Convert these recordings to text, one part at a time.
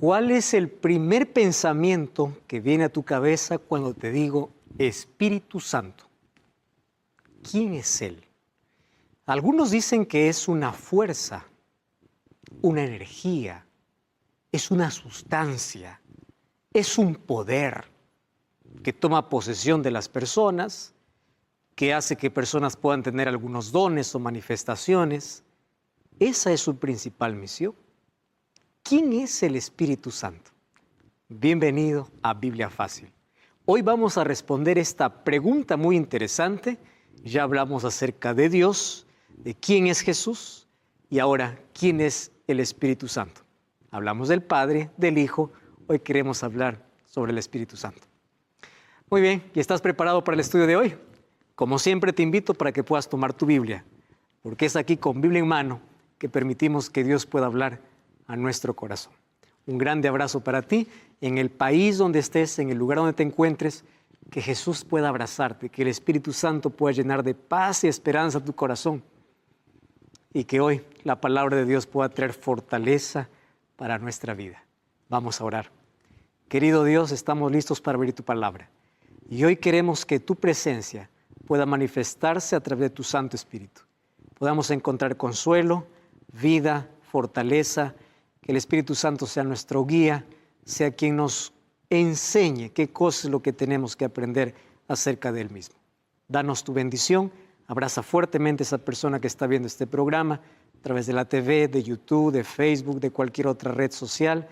¿Cuál es el primer pensamiento que viene a tu cabeza cuando te digo Espíritu Santo? ¿Quién es Él? Algunos dicen que es una fuerza, una energía, es una sustancia, es un poder que toma posesión de las personas, que hace que personas puedan tener algunos dones o manifestaciones. Esa es su principal misión. ¿Quién es el Espíritu Santo? Bienvenido a Biblia Fácil. Hoy vamos a responder esta pregunta muy interesante. Ya hablamos acerca de Dios, de quién es Jesús y ahora quién es el Espíritu Santo. Hablamos del Padre, del Hijo. Hoy queremos hablar sobre el Espíritu Santo. Muy bien, ¿y estás preparado para el estudio de hoy? Como siempre te invito para que puedas tomar tu Biblia, porque es aquí con Biblia en mano que permitimos que Dios pueda hablar a nuestro corazón. Un grande abrazo para ti, en el país donde estés, en el lugar donde te encuentres, que Jesús pueda abrazarte, que el Espíritu Santo pueda llenar de paz y esperanza tu corazón y que hoy la palabra de Dios pueda traer fortaleza para nuestra vida. Vamos a orar. Querido Dios, estamos listos para abrir tu palabra y hoy queremos que tu presencia pueda manifestarse a través de tu Santo Espíritu. Podamos encontrar consuelo, vida, fortaleza, que el Espíritu Santo sea nuestro guía, sea quien nos enseñe qué cosa es lo que tenemos que aprender acerca de Él mismo. Danos tu bendición, abraza fuertemente a esa persona que está viendo este programa a través de la TV, de YouTube, de Facebook, de cualquier otra red social.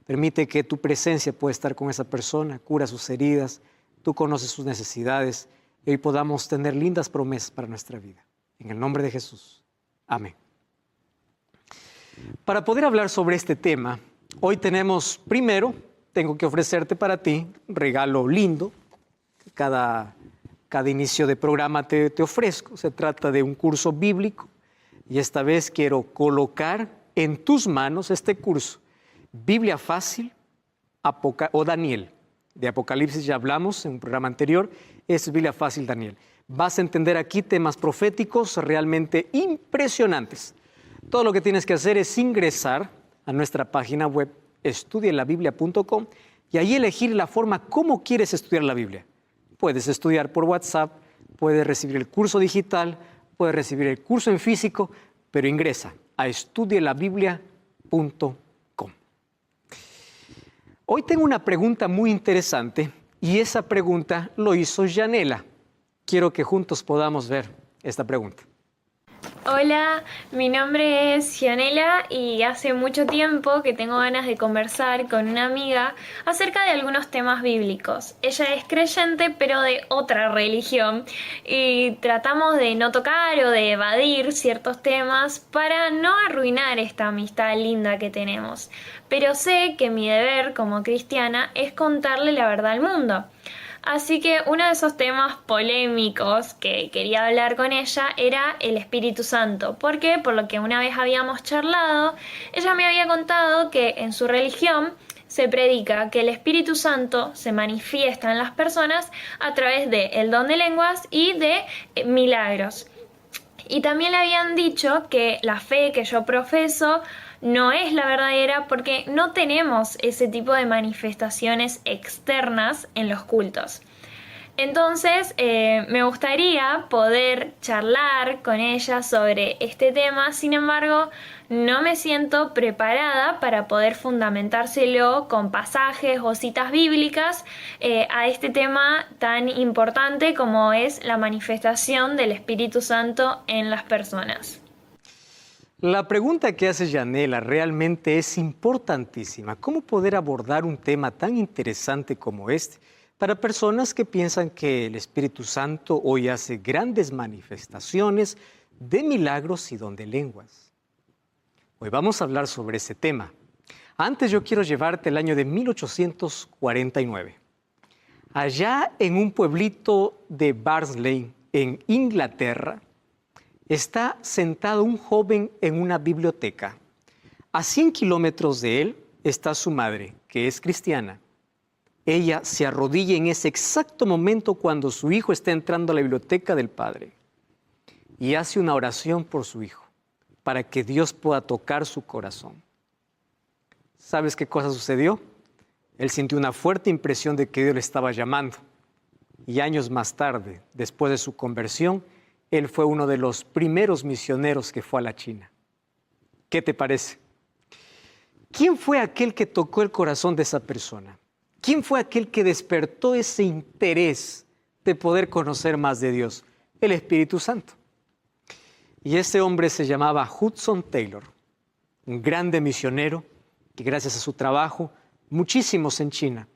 Permite que tu presencia pueda estar con esa persona, cura sus heridas, tú conoces sus necesidades y hoy podamos tener lindas promesas para nuestra vida. En el nombre de Jesús. Amén. Para poder hablar sobre este tema, hoy primero, tengo que ofrecerte para ti un regalo lindo. Cada inicio de programa te ofrezco. Se trata de un curso bíblico y esta vez quiero colocar en tus manos este curso. Biblia Fácil o Daniel. De Apocalipsis ya hablamos en un programa anterior. Es Biblia Fácil Daniel. Vas a entender aquí temas proféticos realmente impresionantes. Todo lo que tienes que hacer es ingresar a nuestra página web estudielabiblia.com y ahí elegir la forma como quieres estudiar la Biblia. Puedes estudiar por WhatsApp, puedes recibir el curso digital, puedes recibir el curso en físico, pero ingresa a estudielabiblia.com. Hoy tengo una pregunta muy interesante y esa pregunta lo hizo Yanela. Quiero que juntos podamos ver esta pregunta. Hola, mi nombre es Gianela y hace mucho tiempo que tengo ganas de conversar con una amiga acerca de algunos temas bíblicos. Ella es creyente pero de otra religión y tratamos de no tocar o de evadir ciertos temas para no arruinar esta amistad linda que tenemos. Pero sé que mi deber como cristiana es contarle la verdad al mundo. Así que uno de esos temas polémicos que quería hablar con ella era el Espíritu Santo. ¿Por qué? Por lo que una vez habíamos charlado, ella me había contado que en su religión se predica que el Espíritu Santo se manifiesta en las personas a través del don de lenguas y de milagros. Y también le habían dicho que la fe que yo profeso no es la verdadera porque no tenemos ese tipo de manifestaciones externas en los cultos. Entonces, me gustaría poder charlar con ella sobre este tema, sin embargo, no me siento preparada para poder fundamentárselo con pasajes o citas bíblicas a este tema tan importante como es la manifestación del Espíritu Santo en las personas. La pregunta que hace Yanela realmente es importantísima. ¿Cómo poder abordar un tema tan interesante como este para personas que piensan que el Espíritu Santo hoy hace grandes manifestaciones de milagros y don de lenguas? Hoy vamos a hablar sobre ese tema. Antes yo quiero llevarte al año de 1849. Allá en un pueblito de Barnsley, en Inglaterra, está sentado un joven en una biblioteca. A 100 kilómetros de él está su madre, que es cristiana. Ella se arrodilla en ese exacto momento cuando su hijo está entrando a la biblioteca del padre y hace una oración por su hijo, para que Dios pueda tocar su corazón. ¿Sabes qué cosa sucedió? Él sintió una fuerte impresión de que Dios le estaba llamando. Y años más tarde, después de su conversión, él fue uno de los primeros misioneros que fue a la China. ¿Qué te parece? ¿Quién fue aquel que tocó el corazón de esa persona? ¿Quién fue aquel que despertó ese interés de poder conocer más de Dios? El Espíritu Santo. Y ese hombre se llamaba Hudson Taylor, un grande misionero que gracias a su trabajo, muchísimos en China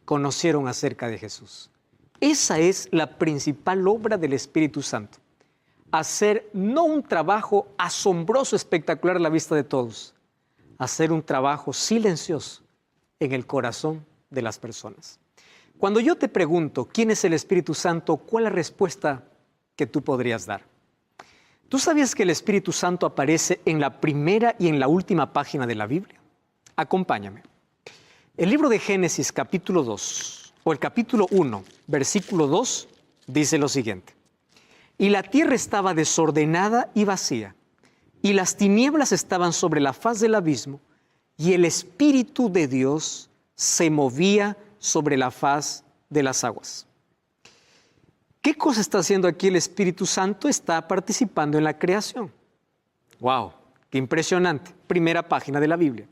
conocieron acerca de Jesús. Esa es la principal obra del Espíritu Santo. Hacer no un trabajo asombroso, espectacular a la vista de todos, hacer un trabajo silencioso en el corazón de las personas. Cuando yo te pregunto quién es el Espíritu Santo, ¿cuál es la respuesta que tú podrías dar? ¿Tú sabías que el Espíritu Santo aparece en la primera y en la última página de la Biblia? Acompáñame. El libro de Génesis capítulo 2, o el capítulo 1, versículo 2, dice lo siguiente. Y la tierra estaba desordenada y vacía, y las tinieblas estaban sobre la faz del abismo, y el Espíritu de Dios se movía sobre la faz de las aguas. ¿Qué cosa está haciendo aquí el Espíritu Santo? Está participando en la creación. ¡Wow! ¡Qué impresionante! Primera página de la Biblia.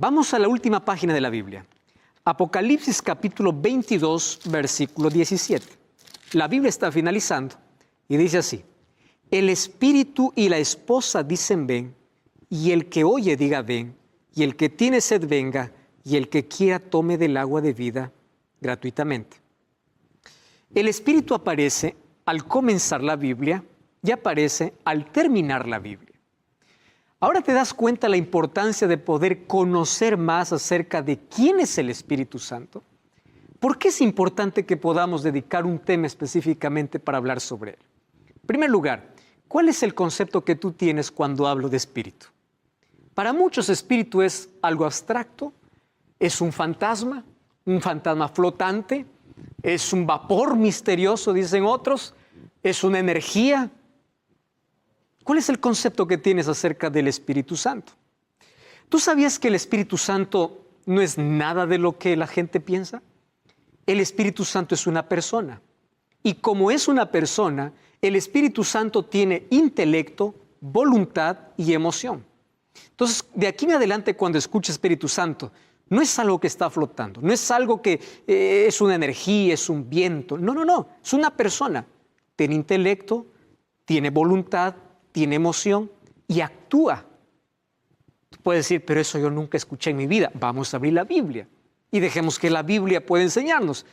Vamos a la última página de la Biblia. Apocalipsis capítulo 22, versículo 17. La Biblia está finalizando y dice así. El Espíritu y la esposa dicen ven, y el que oye diga ven, y el que tiene sed venga, y el que quiera tome del agua de vida gratuitamente. El Espíritu aparece al comenzar la Biblia y aparece al terminar la Biblia. Ahora te das cuenta la importancia de poder conocer más acerca de quién es el Espíritu Santo. ¿Por qué es importante que podamos dedicar un tema específicamente para hablar sobre él? En primer lugar, ¿cuál es el concepto que tú tienes cuando hablo de espíritu? Para muchos, espíritu es algo abstracto, es un fantasma flotante, es un vapor misterioso, dicen otros, es una energía. ¿Cuál es el concepto que tienes acerca del Espíritu Santo? ¿Tú sabías que el Espíritu Santo no es nada de lo que la gente piensa? El Espíritu Santo es una persona. Y como es una persona, el Espíritu Santo tiene intelecto, voluntad y emoción. Entonces, de aquí en adelante, cuando escuches Espíritu Santo, no es algo que está flotando, no es algo que es una energía, es un viento. No, es una persona. Tiene intelecto, tiene voluntad, tiene emoción y actúa. Tú puedes decir, pero eso yo nunca escuché en mi vida. Vamos a abrir la Biblia y dejemos que la Biblia pueda enseñarnos.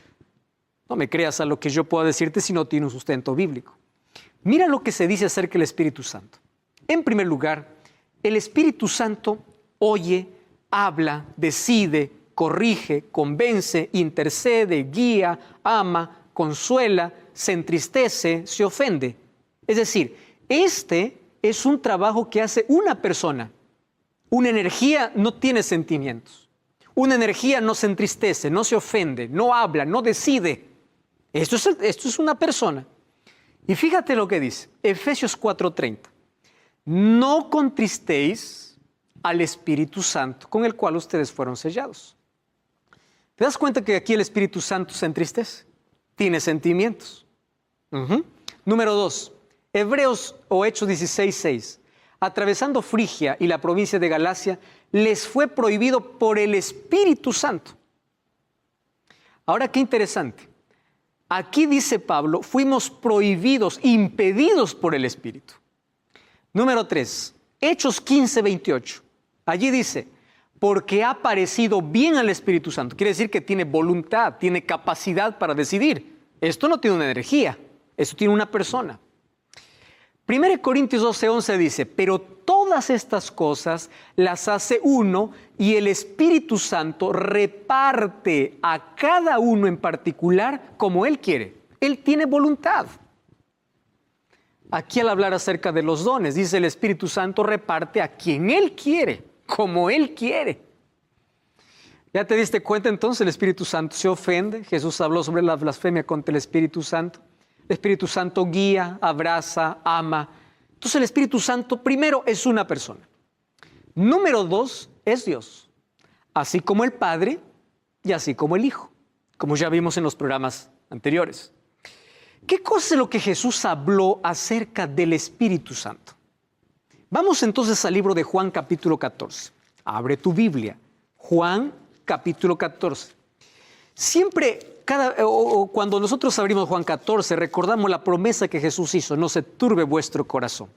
No me creas a lo que yo pueda decirte si no tiene un sustento bíblico. Mira lo que se dice acerca del Espíritu Santo. En primer lugar, el Espíritu Santo oye, habla, decide, corrige, convence, intercede, guía, ama, consuela, se entristece, se ofende. Es decir, este es un trabajo que hace una persona. Una energía no tiene sentimientos. Una energía no se entristece, no se ofende, no habla, no decide. Esto es una persona. Y fíjate lo que dice, Efesios 4:30. No contristéis al Espíritu Santo, con el cual ustedes fueron sellados. ¿Te das cuenta que aquí el Espíritu Santo se entristece? Tiene sentimientos. Número 2, Hebreos o Hechos 16:6. Atravesando Frigia y la provincia de Galacia, les fue prohibido por el Espíritu Santo. Ahora, qué interesante. Aquí dice Pablo, fuimos prohibidos, impedidos por el Espíritu. Número 3, Hechos 15:28. Allí dice, porque ha parecido bien al Espíritu Santo. Quiere decir que tiene voluntad, tiene capacidad para decidir. Esto no tiene una energía, esto tiene una persona. 1 Corintios 12:11 dice, pero todas estas cosas las hace uno y el Espíritu Santo reparte a cada uno en particular como Él quiere. Él tiene voluntad. Aquí al hablar acerca de los dones, dice el Espíritu Santo reparte a quien Él quiere, como Él quiere. ¿Ya te diste cuenta entonces? El Espíritu Santo se ofende. Jesús habló sobre la blasfemia contra el Espíritu Santo. El Espíritu Santo guía, abraza, ama. Entonces el Espíritu Santo primero es una persona. Número 2 es Dios. así como el Padre y así como el Hijo, como ya vimos en los programas anteriores. ¿Qué cosa es lo que Jesús habló acerca del Espíritu Santo? Vamos entonces al libro de Juan capítulo 14. Abre tu Biblia. Juan capítulo 14. Siempre, cuando nosotros abrimos Juan 14, recordamos la promesa que Jesús hizo: no se turbe vuestro corazón.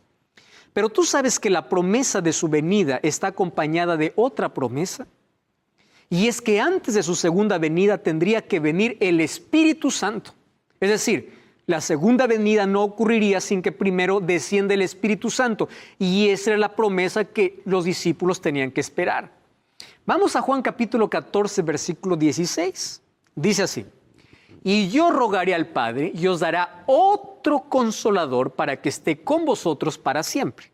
Pero tú sabes que la promesa de su venida está acompañada de otra promesa. Y es que antes de su segunda venida tendría que venir el Espíritu Santo. Es decir, la segunda venida no ocurriría sin que primero descienda el Espíritu Santo. Y esa era la promesa que los discípulos tenían que esperar. Vamos a Juan capítulo 14, versículo 16. Dice así: y yo rogaré al Padre y os dará otro consolador para que esté con vosotros para siempre.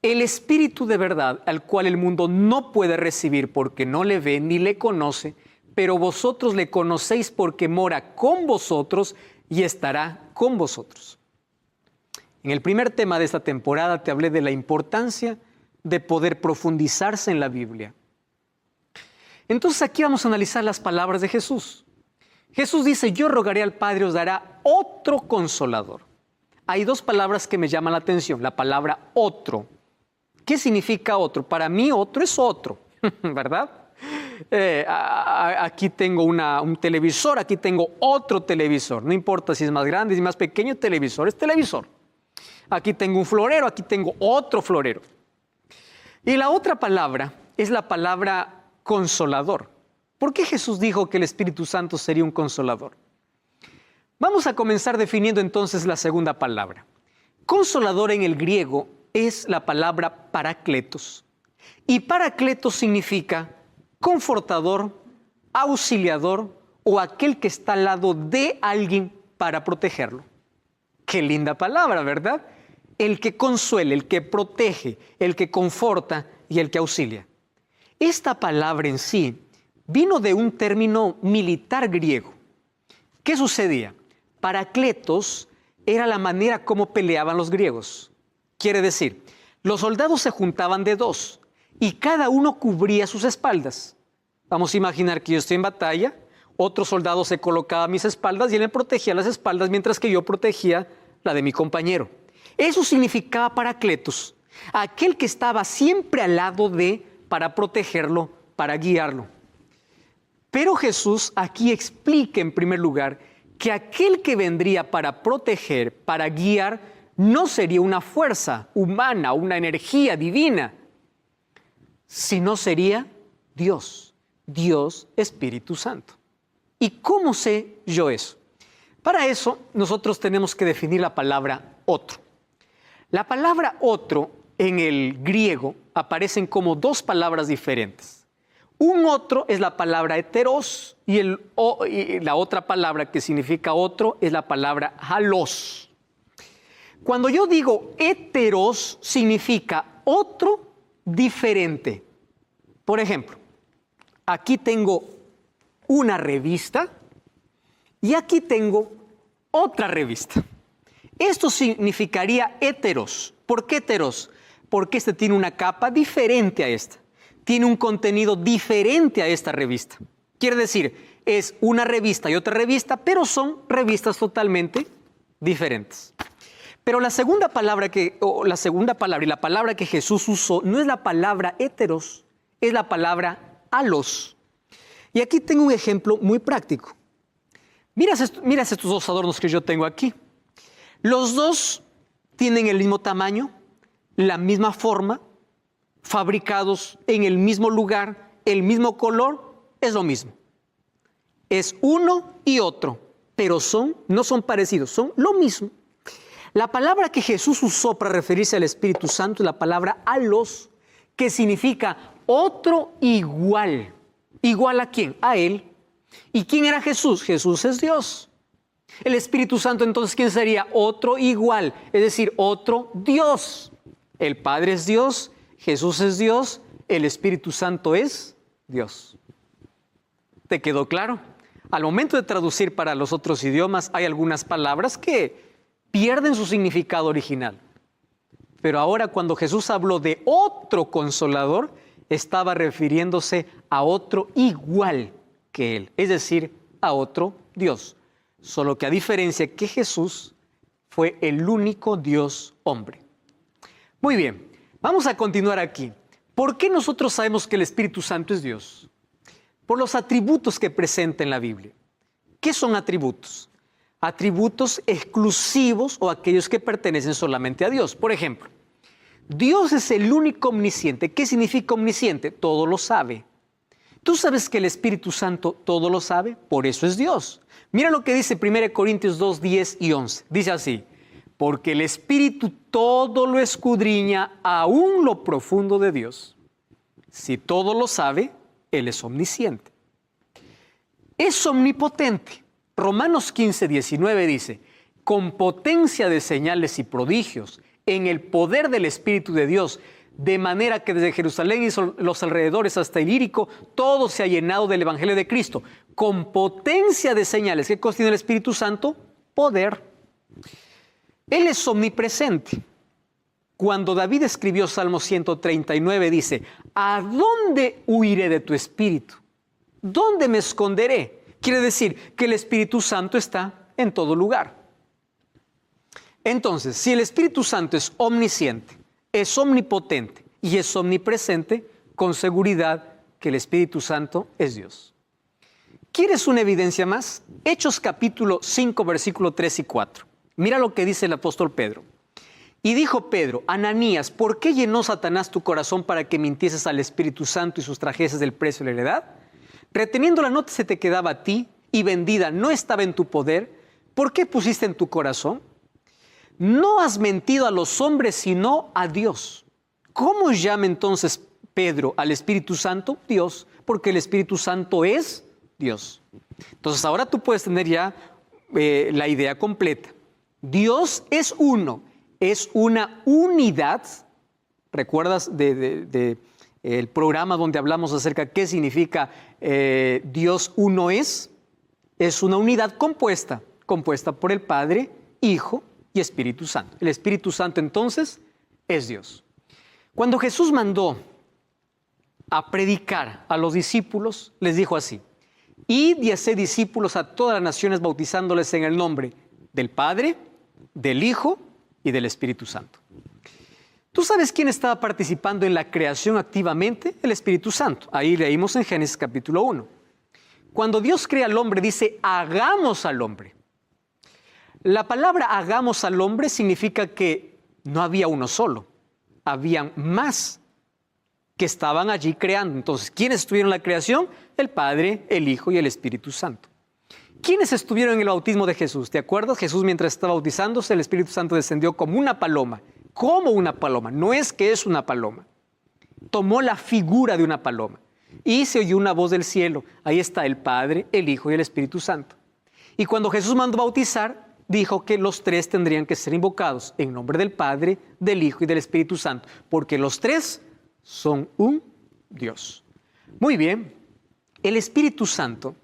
El Espíritu de verdad, al cual el mundo no puede recibir porque no le ve ni le conoce, pero vosotros le conocéis porque mora con vosotros y estará con vosotros. En el primer tema de esta temporada te hablé de la importancia de poder profundizarse en la Biblia. Entonces aquí vamos a analizar las palabras de Jesús. Jesús dice: yo rogaré al Padre, os dará otro consolador. Hay dos palabras que me llaman la atención. La palabra otro. ¿Qué significa otro? Para mí otro es otro, ¿verdad? Aquí tengo un televisor, aquí tengo otro televisor. No importa si es más grande, si es más pequeño, televisor es televisor. Aquí tengo un florero, aquí tengo otro florero. Y la otra palabra es la palabra consolador. ¿Por qué Jesús dijo que el Espíritu Santo sería un consolador? Vamos a comenzar definiendo entonces la segunda palabra. Consolador en el griego es la palabra parakletos. Y parakletos significa confortador, auxiliador o aquel que está al lado de alguien para protegerlo. Qué linda palabra, ¿verdad? El que consuela, el que protege, el que conforta y el que auxilia. Esta palabra en sí vino de un término militar griego. ¿Qué sucedía? Parakletos era la manera como peleaban los griegos. Quiere decir, los soldados se juntaban de dos y cada uno cubría sus espaldas. Vamos a imaginar que yo estoy en batalla, otro soldado se colocaba a mis espaldas y él me protegía las espaldas mientras que yo protegía la de mi compañero. Eso significaba parakletos, aquel que estaba siempre al lado de, para protegerlo, para guiarlo. Pero Jesús aquí explica en primer lugar que aquel que vendría para proteger, para guiar, no sería una fuerza humana, una energía divina, sino sería Dios, Dios Espíritu Santo. ¿Y cómo sé yo eso? Para eso nosotros tenemos que definir la palabra otro. La palabra otro en el griego aparecen como dos palabras diferentes. Un otro es la palabra heteros y la otra palabra que significa otro es la palabra halos. Cuando yo digo heteros significa otro diferente. Por ejemplo, aquí tengo una revista y aquí tengo otra revista. Esto significaría heteros. ¿Por qué heteros? Porque este tiene una capa diferente a esta. Tiene un contenido diferente a esta revista. Quiere decir, es una revista y otra revista, pero son revistas totalmente diferentes. Pero la segunda palabra y la palabra que Jesús usó no es la palabra heteros, es la palabra halos. Y aquí tengo un ejemplo muy práctico. Mira estos dos adornos que yo tengo aquí. Los dos tienen el mismo tamaño, la misma forma, fabricados en el mismo lugar, el mismo color, es lo mismo. Es uno y otro, pero no son parecidos, son lo mismo. La palabra que Jesús usó para referirse al Espíritu Santo es la palabra halos, que significa otro igual. ¿Igual a quién? A Él. ¿Y quién era Jesús? Jesús es Dios. El Espíritu Santo, entonces, ¿quién sería? Otro igual, es decir, otro Dios. El Padre es Dios, Jesús es Dios, el Espíritu Santo es Dios. ¿Te quedó claro? Al momento de traducir para los otros idiomas, hay algunas palabras que pierden su significado original. Pero ahora, cuando Jesús habló de otro consolador, estaba refiriéndose a otro igual que Él, es decir, a otro Dios. Solo que a diferencia que Jesús fue el único Dios hombre. Muy bien, vamos a continuar aquí. ¿Por qué nosotros sabemos que el Espíritu Santo es Dios? Por los atributos que presenta en la Biblia. ¿Qué son atributos? Atributos exclusivos o aquellos que pertenecen solamente a Dios. Por ejemplo, Dios es el único omnisciente. ¿Qué significa omnisciente? Todo lo sabe. ¿Tú sabes que el Espíritu Santo todo lo sabe? Por eso es Dios. Mira lo que dice 1 Corintios 2, 10 y 11. Dice así: porque el Espíritu todo lo escudriña, aún lo profundo de Dios. Si todo lo sabe, Él es omnisciente. Es omnipotente. Romanos 15, 19 dice: con potencia de señales y prodigios, en el poder del Espíritu de Dios, de manera que desde Jerusalén y los alrededores hasta Ilírico, todo se ha llenado del Evangelio de Cristo. Con potencia de señales. ¿Qué cosa tiene el Espíritu Santo? Poder. Él es omnipresente. Cuando David escribió Salmo 139, dice: ¿a dónde huiré de tu Espíritu? ¿Dónde me esconderé? Quiere decir que el Espíritu Santo está en todo lugar. Entonces, si el Espíritu Santo es omnisciente, es omnipotente y es omnipresente, con seguridad que el Espíritu Santo es Dios. ¿Quieres una evidencia más? Hechos capítulo 5, versículo 3 y 4. Mira lo que dice el apóstol Pedro. Y dijo Pedro: Ananías, ¿por qué llenó Satanás tu corazón para que mintieses al Espíritu Santo y sustrajeses del precio de la heredad? Reteniéndola no se te quedaba a ti, y vendida no estaba en tu poder. ¿Por qué pusiste en tu corazón? No has mentido a los hombres, sino a Dios. ¿Cómo llama entonces Pedro al Espíritu Santo? Dios, porque el Espíritu Santo es Dios. Entonces ahora tú puedes tener ya la idea completa. Dios es uno, es una unidad. ¿Recuerdas el programa donde hablamos acerca de qué significa Dios uno es? Es una unidad compuesta por el Padre, Hijo y Espíritu Santo. El Espíritu Santo entonces es Dios. Cuando Jesús mandó a predicar a los discípulos, les dijo así: id y haced discípulos a todas las naciones, bautizándoles en el nombre del Padre, del Hijo y del Espíritu Santo. ¿Tú sabes quién estaba participando en la creación activamente? El Espíritu Santo. Ahí leímos en Génesis capítulo 1. Cuando Dios crea al hombre, dice: hagamos al hombre. La palabra hagamos al hombre significa que no había uno solo, habían más que estaban allí creando. Entonces, ¿quiénes estuvieron en la creación? El Padre, el Hijo y el Espíritu Santo. ¿Quiénes estuvieron en el bautismo de Jesús? ¿Te acuerdas? Jesús, mientras estaba bautizándose, el Espíritu Santo descendió como una paloma. Como una paloma, no es que es una paloma. Tomó la figura de una paloma y se oyó una voz del cielo. Ahí está el Padre, el Hijo y el Espíritu Santo. Y cuando Jesús mandó bautizar, dijo que los tres tendrían que ser invocados en nombre del Padre, del Hijo y del Espíritu Santo, porque los tres son un Dios. Muy bien, el Espíritu Santo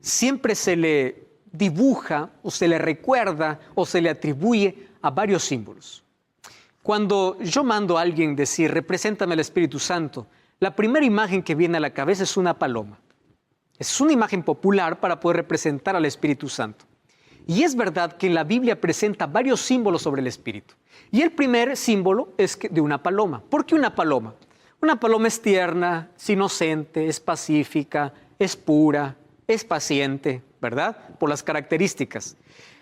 siempre se le dibuja o se le recuerda o se le atribuye a varios símbolos. Cuando yo mando a alguien decir: represéntame al Espíritu Santo, la primera imagen que viene a la cabeza es una paloma. Es una imagen popular para poder representar al Espíritu Santo. Y es verdad que en la Biblia presenta varios símbolos sobre el Espíritu. Y el primer símbolo es de una paloma. ¿Por qué una paloma? Una paloma es tierna, es inocente, es pacífica, es pura, es paciente, ¿verdad? Por las características.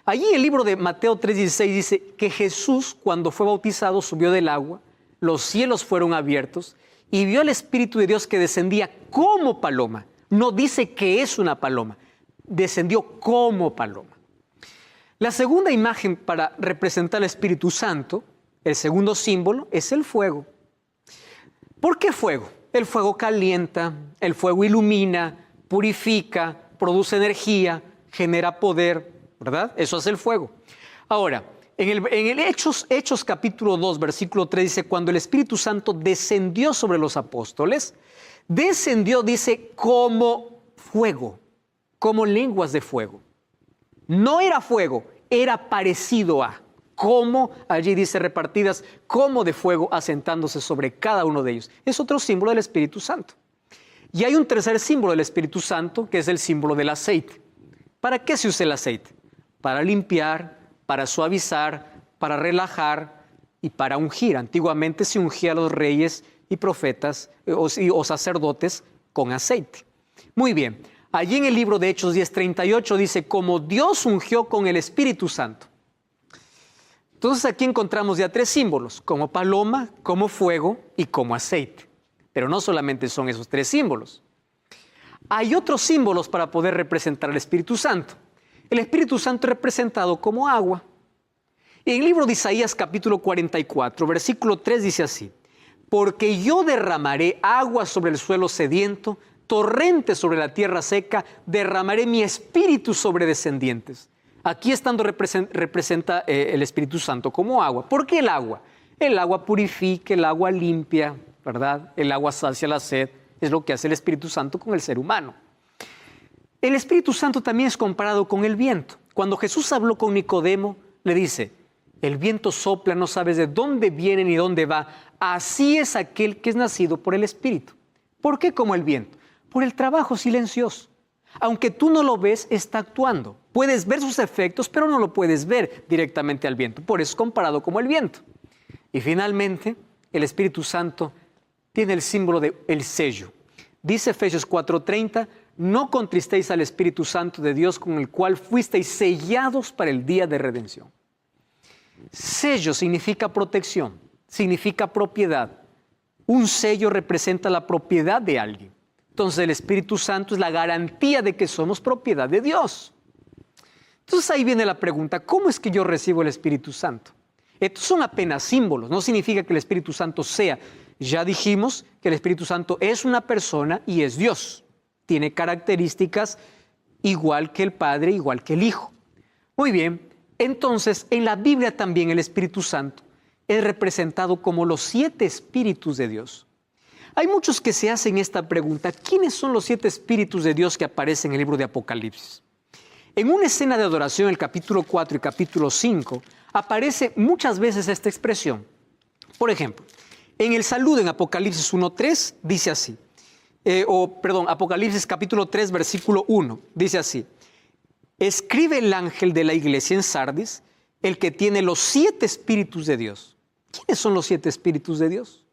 Allí el libro de Mateo 3:16 dice que Jesús, cuando fue bautizado, subió del agua, los cielos fueron abiertos y vio al Espíritu de Dios que descendía como paloma. No dice que es una paloma, descendió como paloma. La segunda imagen para representar al Espíritu Santo, el segundo símbolo, es el fuego. ¿Por qué fuego? El fuego calienta, el fuego ilumina, purifica, produce energía, genera poder, ¿verdad? Eso hace el fuego. Ahora, en el Hechos capítulo 2, versículo 3 dice: cuando el Espíritu Santo descendió sobre los apóstoles, descendió, dice, como fuego, como lenguas de fuego. No era fuego, era parecido a. como allí dice repartidas, como de fuego asentándose sobre cada uno de ellos. Es otro símbolo del Espíritu Santo. Y hay un tercer símbolo del Espíritu Santo, que es el símbolo del aceite. ¿Para qué se usa el aceite? Para limpiar, para suavizar, para relajar y para ungir. Antiguamente se ungía a los reyes y profetas o sacerdotes con aceite. Muy bien, allí en el libro de Hechos 10:38 dice, como Dios ungió con el Espíritu Santo. Entonces aquí encontramos ya tres símbolos, como paloma, como fuego y como aceite. Pero no solamente son esos tres símbolos. Hay otros símbolos para poder representar al Espíritu Santo. El Espíritu Santo es representado como agua. En el libro de Isaías capítulo 44, versículo 3 dice así, porque yo derramaré agua sobre el suelo sediento, torrentes sobre la tierra seca, derramaré mi espíritu sobre descendientes. Aquí representa el Espíritu Santo como agua. ¿Por qué el agua? El agua purifica, el agua limpia, ¿verdad? El agua sacia la sed. Es lo que hace el Espíritu Santo con el ser humano. El Espíritu Santo también es comparado con el viento. Cuando Jesús habló con Nicodemo, le dice, el viento sopla, no sabes de dónde viene ni dónde va. Así es aquel que es nacido por el Espíritu. ¿Por qué como el viento? Por el trabajo silencioso. Aunque tú no lo ves, está actuando. Puedes ver sus efectos, pero no lo puedes ver directamente al viento. Por eso es comparado como el viento. Y finalmente, el Espíritu Santo tiene el símbolo del sello. Dice Efesios 4:30, no contristéis al Espíritu Santo de Dios con el cual fuisteis sellados para el día de redención. Sello significa protección, significa propiedad. Un sello representa la propiedad de alguien. Entonces el Espíritu Santo es la garantía de que somos propiedad de Dios. Entonces ahí viene la pregunta, ¿cómo es que yo recibo el Espíritu Santo? Estos son apenas símbolos, no significa que el Espíritu Santo sea. Ya dijimos que el Espíritu Santo es una persona y es Dios. Tiene características igual que el Padre, igual que el Hijo. Muy bien, entonces en la Biblia también el Espíritu Santo es representado como los 7 espíritus de Dios. Hay muchos que se hacen esta pregunta, ¿quiénes son los 7 espíritus de Dios que aparecen en el libro de Apocalipsis? En una escena de adoración, el capítulo 4 y capítulo 5, aparece muchas veces esta expresión. Por ejemplo, en el saludo en Apocalipsis 1:3 dice así, Apocalipsis capítulo 3, versículo 1, dice así, escribe el ángel de la iglesia en Sardis, el que tiene los 7 espíritus de Dios. ¿Quiénes son los 7 espíritus de Dios?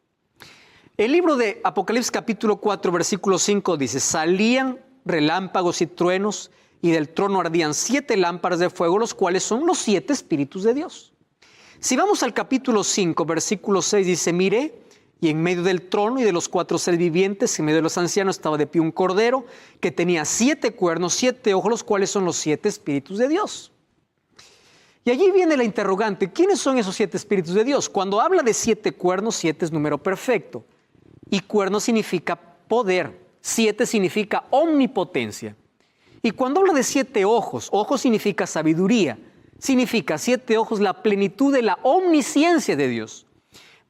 El libro de Apocalipsis capítulo 4, versículo 5 dice, salían relámpagos y truenos y del trono ardían 7 lámparas de fuego, los cuales son los 7 espíritus de Dios. Si vamos al capítulo 5, versículo 6 dice, miré y en medio del trono y de los 4 seres vivientes, en medio de los ancianos estaba de pie un cordero que tenía 7 cuernos, 7 ojos, los cuales son los 7 espíritus de Dios. Y allí viene la interrogante, ¿quiénes son esos 7 espíritus de Dios? Cuando habla de 7 cuernos, 7 es número perfecto. Y cuerno significa poder, 7 significa omnipotencia. Y cuando habla de 7 ojos, ojos significa sabiduría, significa 7 ojos la plenitud de la omnisciencia de Dios.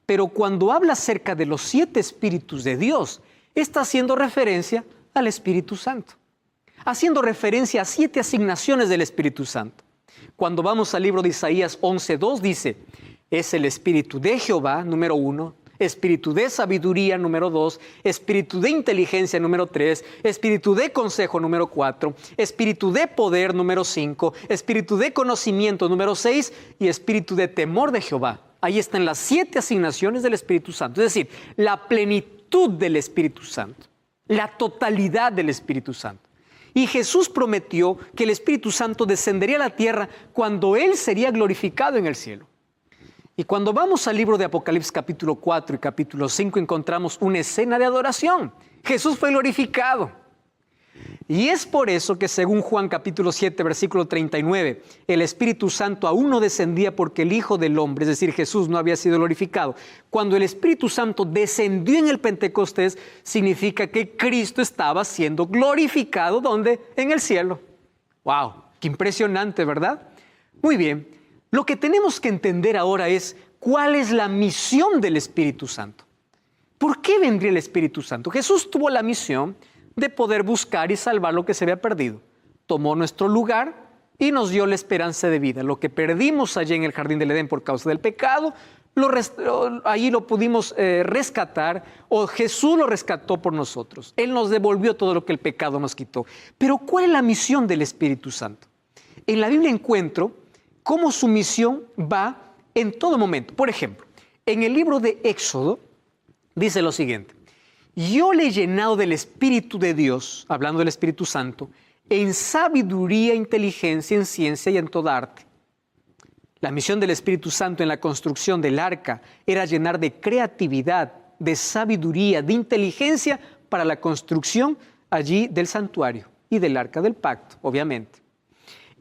Pero cuando habla acerca de los 7 espíritus de Dios, está haciendo referencia al Espíritu Santo, haciendo referencia a 7 asignaciones del Espíritu Santo. Cuando vamos al libro de Isaías 11:2 dice, es el Espíritu de Jehová, número 1, Espíritu de sabiduría, número 2, Espíritu de inteligencia, número 3, Espíritu de consejo, número 4, Espíritu de poder, número 5, Espíritu de conocimiento, número 6 y Espíritu de temor de Jehová. Ahí están las 7 asignaciones del Espíritu Santo, es decir, la plenitud del Espíritu Santo, la totalidad del Espíritu Santo. Y Jesús prometió que el Espíritu Santo descendería a la tierra cuando Él sería glorificado en el cielo. Y cuando vamos al libro de Apocalipsis capítulo 4 y capítulo 5 encontramos una escena de adoración. Jesús fue glorificado. Y es por eso que según Juan capítulo 7 versículo 39, el Espíritu Santo aún no descendía porque el Hijo del Hombre, es decir, Jesús, no había sido glorificado. Cuando el Espíritu Santo descendió en el Pentecostés, significa que Cristo estaba siendo glorificado, ¿dónde? En el cielo. ¡Wow! ¡Qué impresionante!, ¿verdad? Muy bien. Lo que tenemos que entender ahora es cuál es la misión del Espíritu Santo. ¿Por qué vendría el Espíritu Santo? Jesús tuvo la misión de poder buscar y salvar lo que se había perdido. Tomó nuestro lugar, y nos dio la esperanza de vida. Lo que perdimos allí en el jardín del Edén por causa del pecado, ahí lo pudimos rescatar, o Jesús lo rescató por nosotros. Él nos devolvió todo lo que el pecado nos quitó. Pero ¿cuál es la misión del Espíritu Santo? En la Biblia encuentro cómo su misión va en todo momento. Por ejemplo, en el libro de Éxodo dice lo siguiente: yo le he llenado del Espíritu de Dios, hablando del Espíritu Santo, en sabiduría, inteligencia, en ciencia y en toda arte. La misión del Espíritu Santo en la construcción del arca era llenar de creatividad, de sabiduría, de inteligencia para la construcción allí del santuario y del arca del pacto, obviamente.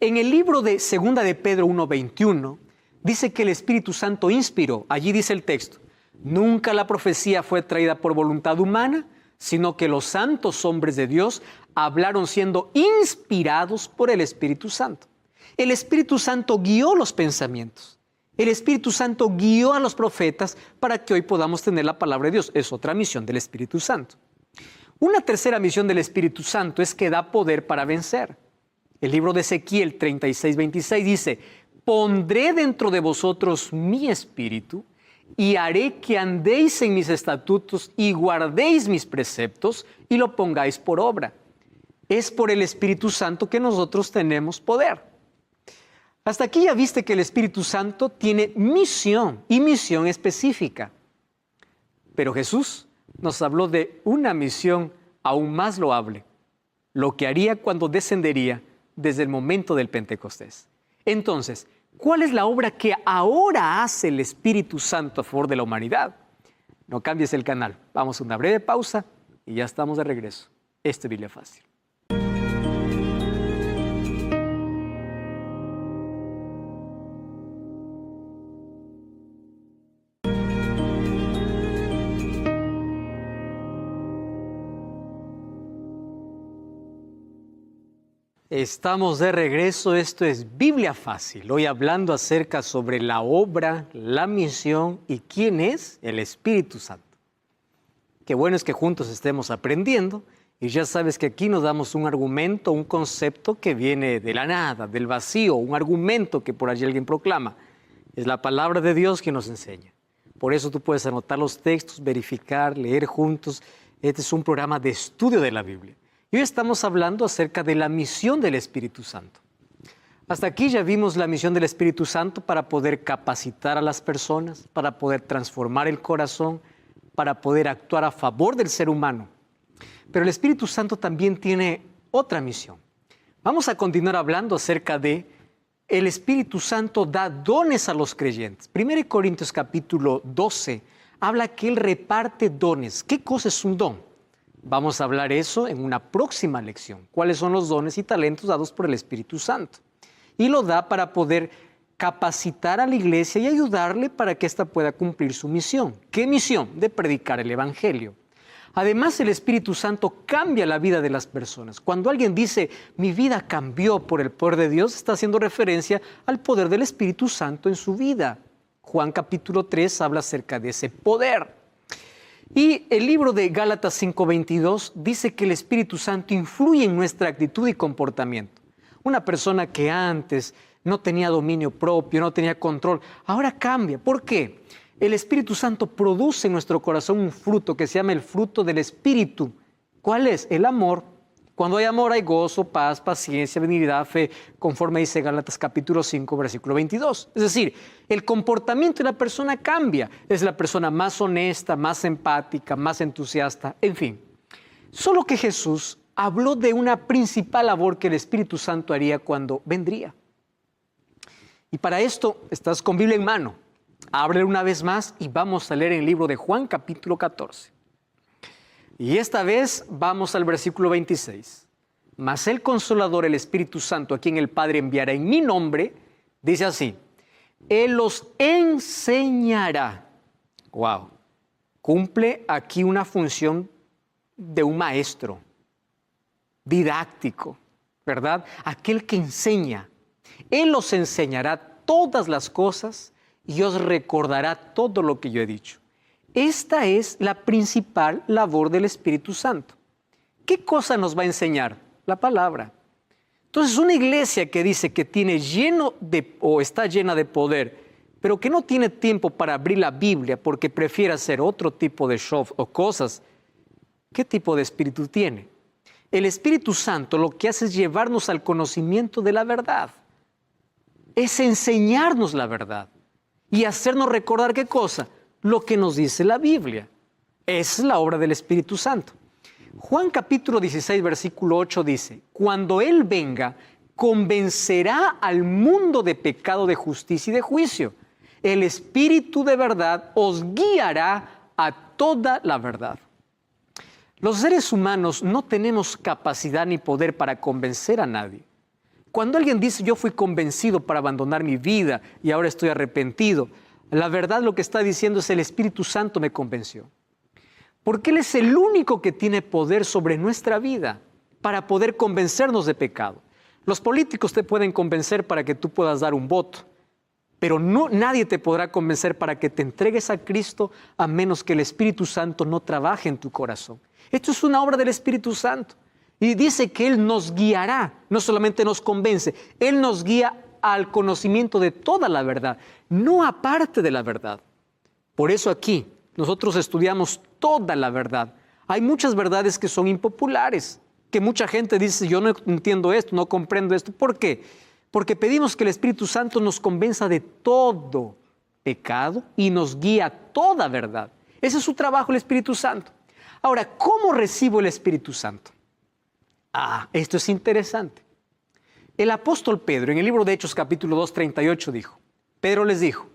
En el libro de Segunda de Pedro 1:21 dice que el Espíritu Santo inspiró, allí dice el texto: nunca la profecía fue traída por voluntad humana, sino que los santos hombres de Dios hablaron siendo inspirados por el Espíritu Santo. El Espíritu Santo guió los pensamientos. El Espíritu Santo guió a los profetas para que hoy podamos tener la palabra de Dios. Es otra misión del Espíritu Santo. Una tercera misión del Espíritu Santo es que da poder para vencer. El libro de Ezequiel 36:26 dice: pondré dentro de vosotros mi espíritu y haré que andéis en mis estatutos y guardéis mis preceptos y lo pongáis por obra. Es por el Espíritu Santo que nosotros tenemos poder. Hasta aquí ya viste que el Espíritu Santo tiene misión y misión específica. Pero Jesús nos habló de una misión aún más loable, lo que haría cuando descendería desde el momento del Pentecostés. Entonces, ¿cuál es la obra que ahora hace el Espíritu Santo a favor de la humanidad? No cambies el canal. Vamos a una breve pausa y ya estamos de regreso. Esto es Biblia Fácil. Estamos de regreso, esto es Biblia Fácil, hoy hablando acerca sobre la obra, la misión y quién es el Espíritu Santo. Qué bueno es que juntos estemos aprendiendo y ya sabes que aquí nos damos un argumento, un concepto que viene de la nada, del vacío, un argumento que por allí alguien proclama. Es la palabra de Dios que nos enseña. Por eso tú puedes anotar los textos, verificar, leer juntos. Este es un programa de estudio de la Biblia. Y hoy estamos hablando acerca de la misión del Espíritu Santo. Hasta aquí ya vimos la misión del Espíritu Santo para poder capacitar a las personas, para poder transformar el corazón, para poder actuar a favor del ser humano. Pero el Espíritu Santo también tiene otra misión. Vamos a continuar hablando acerca de el Espíritu Santo da dones a los creyentes. 1 Corintios capítulo 12 habla que Él reparte dones. ¿Qué cosa es un don? Vamos a hablar eso en una próxima lección. ¿Cuáles son los dones y talentos dados por el Espíritu Santo? Y lo da para poder capacitar a la iglesia y ayudarle para que ésta pueda cumplir su misión. ¿Qué misión? De predicar el Evangelio. Además, el Espíritu Santo cambia la vida de las personas. Cuando alguien dice, mi vida cambió por el poder de Dios, está haciendo referencia al poder del Espíritu Santo en su vida. Juan capítulo 3 habla acerca de ese poder. Y el libro de Gálatas 5:22 dice que el Espíritu Santo influye en nuestra actitud y comportamiento. Una persona que antes no tenía dominio propio, no tenía control, ahora cambia. ¿Por qué? El Espíritu Santo produce en nuestro corazón un fruto que se llama el fruto del Espíritu. ¿Cuál es? El amor. Cuando hay amor hay gozo, paz, paciencia, benignidad, fe, conforme dice Gálatas capítulo 5, versículo 22. Es decir, el comportamiento de la persona cambia. Es la persona más honesta, más empática, más entusiasta, en fin. Solo que Jesús habló de una principal labor que el Espíritu Santo haría cuando vendría. Y para esto, estás con Biblia en mano. Ábrele una vez más y vamos a leer el libro de Juan capítulo 14. Y esta vez vamos al versículo 26. Mas el Consolador, el Espíritu Santo, a quien el Padre enviará en mi nombre, dice así: Él los enseñará. Wow. Cumple aquí una función de un maestro, didáctico, ¿verdad? Aquel que enseña. Él os enseñará todas las cosas y os recordará todo lo que yo he dicho. Esta es la principal labor del Espíritu Santo. ¿Qué cosa nos va a enseñar? La palabra. Entonces, una iglesia que dice que tiene o está llena de poder, pero que no tiene tiempo para abrir la Biblia porque prefiere hacer otro tipo de show o cosas, ¿qué tipo de espíritu tiene? El Espíritu Santo lo que hace es llevarnos al conocimiento de la verdad. Es enseñarnos la verdad y hacernos recordar ¿qué cosa? Lo que nos dice la Biblia. Esa es la obra del Espíritu Santo. Juan capítulo 16, versículo 8 dice, cuando Él venga, convencerá al mundo de pecado, de justicia y de juicio. El Espíritu de verdad os guiará a toda la verdad. Los seres humanos no tenemos capacidad ni poder para convencer a nadie. Cuando alguien dice, yo fui convencido para abandonar mi vida y ahora estoy arrepentido, la verdad lo que está diciendo es el Espíritu Santo me convenció. Porque Él es el único que tiene poder sobre nuestra vida para poder convencernos de pecado. Los políticos te pueden convencer para que tú puedas dar un voto, pero nadie te podrá convencer para que te entregues a Cristo a menos que el Espíritu Santo no trabaje en tu corazón. Esto es una obra del Espíritu Santo. Y dice que Él nos guiará, no solamente nos convence, Él nos guía al conocimiento de toda la verdad, no aparte de la verdad. Por eso aquí nosotros estudiamos toda la verdad. Hay muchas verdades que son impopulares, que mucha gente dice, yo no entiendo esto, no comprendo esto. ¿Por qué? Porque pedimos que el Espíritu Santo nos convenza de todo pecado y nos guía a toda verdad. Ese es su trabajo, el Espíritu Santo. Ahora, ¿cómo recibo el Espíritu Santo? Esto es interesante. El apóstol Pedro, en el libro de Hechos capítulo 2, 38, dijo, Pedro les dijo,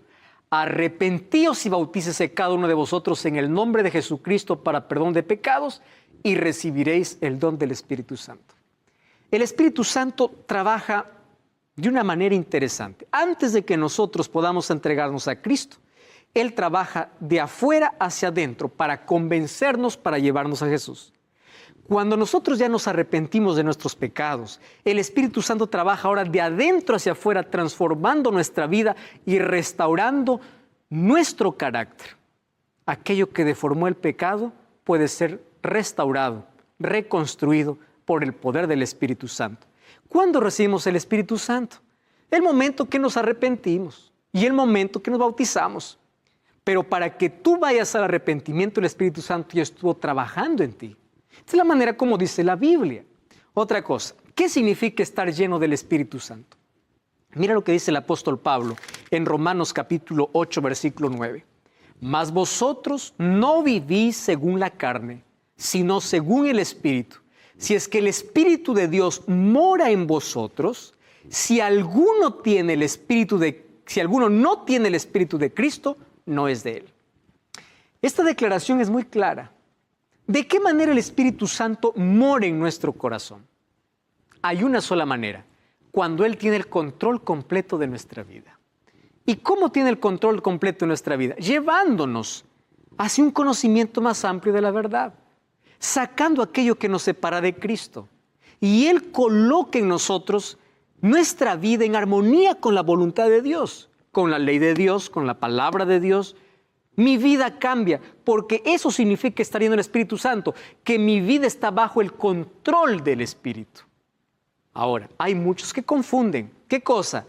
arrepentíos y bautícese cada uno de vosotros en el nombre de Jesucristo para perdón de pecados y recibiréis el don del Espíritu Santo. El Espíritu Santo trabaja de una manera interesante. Antes de que nosotros podamos entregarnos a Cristo, Él trabaja de afuera hacia adentro para convencernos, para llevarnos a Jesús. Cuando nosotros ya nos arrepentimos de nuestros pecados, el Espíritu Santo trabaja ahora de adentro hacia afuera, transformando nuestra vida y restaurando nuestro carácter. Aquello que deformó el pecado puede ser restaurado, reconstruido por el poder del Espíritu Santo. ¿Cuándo recibimos el Espíritu Santo? El momento que nos arrepentimos y el momento que nos bautizamos. Pero para que tú vayas al arrepentimiento, el Espíritu Santo ya estuvo trabajando en ti. Esta es la manera como dice la Biblia. Otra cosa, ¿qué significa estar lleno del Espíritu Santo? Mira lo que dice el apóstol Pablo en Romanos capítulo 8, versículo 9. Mas vosotros no vivís según la carne, sino según el Espíritu. Si es que el Espíritu de Dios mora en vosotros, si alguno no tiene el Espíritu de Cristo, no es de Él. Esta declaración es muy clara. ¿De qué manera el Espíritu Santo mora en nuestro corazón? Hay una sola manera, cuando Él tiene el control completo de nuestra vida. ¿Y cómo tiene el control completo de nuestra vida? Llevándonos hacia un conocimiento más amplio de la verdad, sacando aquello que nos separa de Cristo. Y Él coloca en nosotros nuestra vida en armonía con la voluntad de Dios, con la ley de Dios, con la palabra de Dios. Mi vida cambia, porque eso significa estar lleno del Espíritu Santo, que mi vida está bajo el control del Espíritu. Ahora, hay muchos que confunden. ¿Qué cosa?